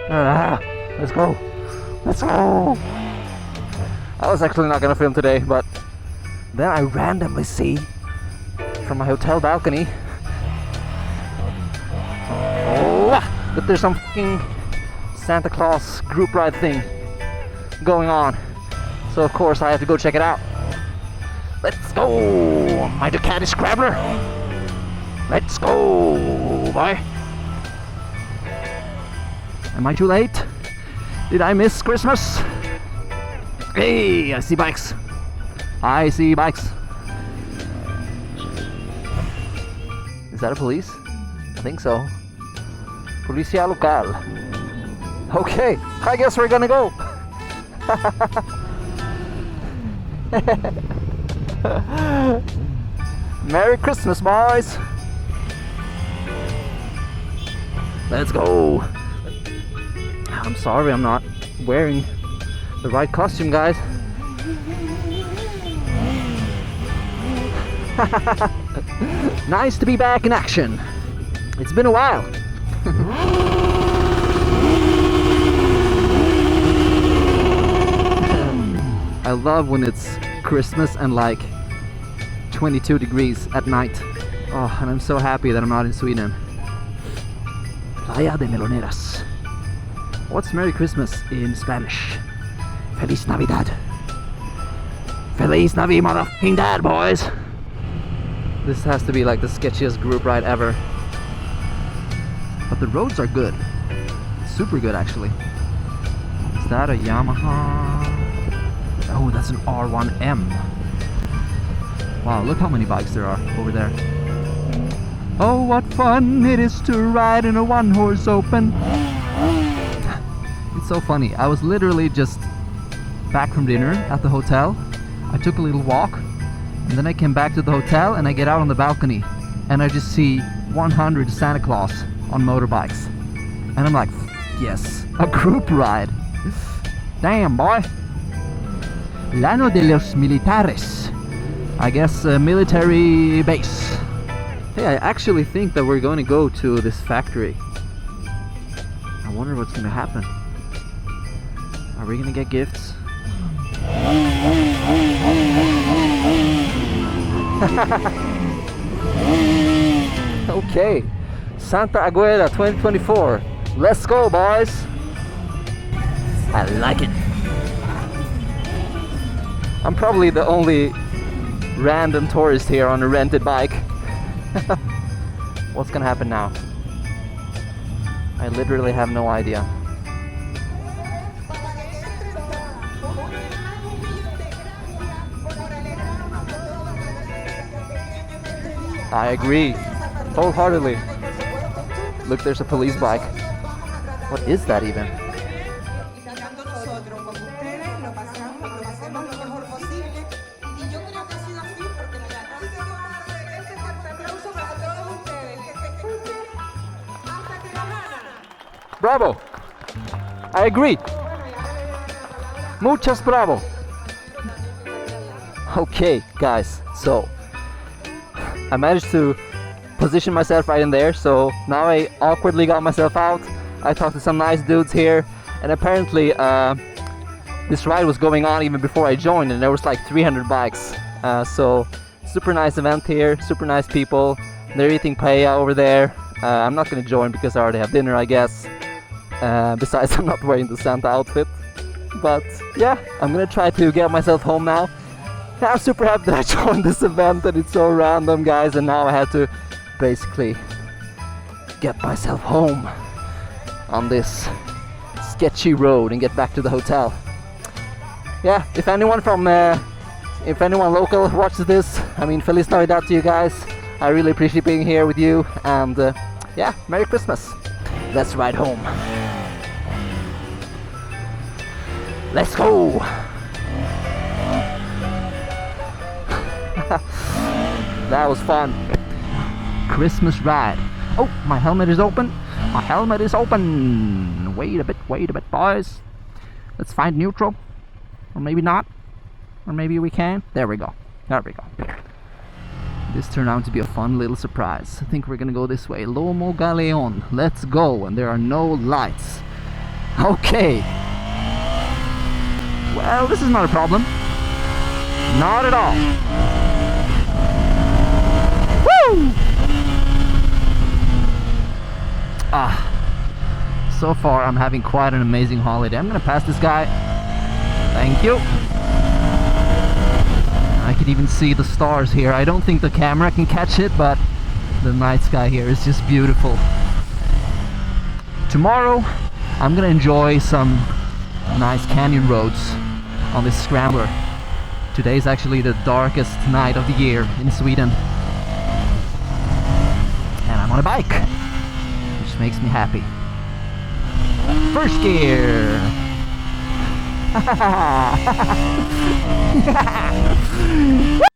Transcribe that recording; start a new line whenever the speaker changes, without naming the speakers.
Let's go. Let's go. I was actually not gonna film today, but then I randomly see from my hotel balcony that there's some fucking Santa Claus group ride thing going on. So of course I have to go check it out. Let's go, my Ducati Scrabbler. Let's go, boy. Am I too late? Did I miss Christmas? Hey, I see bikes. I see bikes. Is that a police? I think so. Policia local. Okay, I guess we're gonna go. Merry Christmas, boys. Let's go. I'm sorry I'm not wearing the right costume, guys. Nice to be back in action. It's been a while. I love when it's Christmas and like 22 degrees at night. Oh, and I'm so happy that I'm not in Sweden. Playa de Meloneras. What's Merry Christmas in Spanish? Feliz Navidad. Feliz Navidad, motherfucking dad, boys. This has to be like the sketchiest group ride ever. But the roads are good. Super good, actually. Is that a Yamaha? Oh, that's an R1M. Wow, look how many bikes there are over there. Oh, what fun it is to ride in a one-horse open. It's so funny. I was literally just back from dinner at the hotel. I took a little walk, and then I came back to the hotel and I get out on the balcony and I just see 100 Santa Claus on motorbikes. And I'm like, yes, a group ride. Damn, boy. L'anno de los militares. I guess a military base. Hey, I actually think that we're going to go to this factory. I wonder what's going to happen. Are we going to get gifts? Okay, Santa Agueda 2024. Let's go, boys. I like it. I'm probably the only random tourist here on a rented bike. What's gonna happen now? I literally have no idea. I agree, wholeheartedly. Look, there's a police bike. What is that even? Bravo! I agree. Muchas bravo. Okay, guys, so I managed to position myself right in there, so now I awkwardly got myself out. I talked to some nice dudes here, and apparently this ride was going on even before I joined, and there was like 300 bikes. So super nice event here, super nice people. They're eating paella over there. I'm not gonna join because I already have dinner, I guess. Besides, I'm not wearing the Santa outfit. But yeah, I'm gonna try to get myself home now. I'm super happy that I joined this event, and it's so random, guys, and now I have to basically get myself home on this sketchy road and get back to the hotel. Yeah, if anyone local watches this, I mean, Feliz Navidad to you guys. I really appreciate being here with you, and yeah, Merry Christmas. Let's ride home. Let's go. That was fun. Christmas ride. Oh, my helmet is open. My helmet is open. Wait a bit, boys. Let's find neutral. Or maybe not. Or maybe we can. There we go. There we go. This turned out to be a fun little surprise. I think we're gonna go this way. Lomo Galeon. Let's go. And there are no lights. Okay. Well, this is not a problem. Not at all. Woo! So far I'm having quite an amazing holiday. I'm gonna pass this guy. Thank you. I can even see the stars here. I don't think the camera can catch it, but the night sky here is just beautiful. Tomorrow I'm gonna enjoy some nice canyon roads on this scrambler. Today is actually the darkest night of the year in Sweden. And I'm on a bike, which makes me happy. First gear! Woo!